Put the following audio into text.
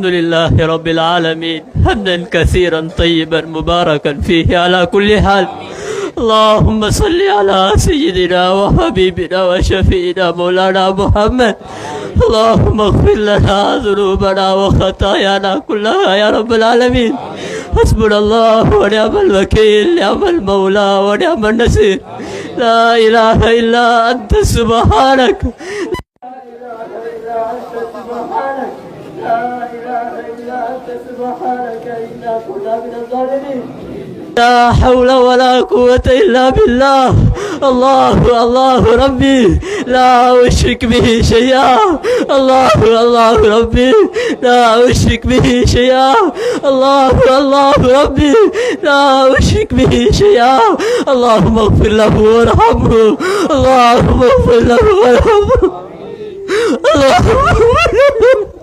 الحمد لله رب العالمين حمدا كثيرا طيبا مباركا فيه على كل حال اللهم صل على سيدنا وحبيبنا وشفينا مولانا محمد اللهم اغفر لنا ذنوبنا وخطايانا كلها يا رب العالمين حسبنا الله ونعم الوكيل نعم المولى ونعم النصير لا إله إلا أنت سبحانك لا إله إلا أنت سبحانك إنا كنا من الظالمين لا حول ولا قوة إلا بالله الله الله ربي لا أشرك به شيئا الله الله ربي لا أشرك به شيئا الله الله ربي لا أشرك به شيئا اللهم اغفر له وارحمه اللهم اغفر له وارحمه اللهم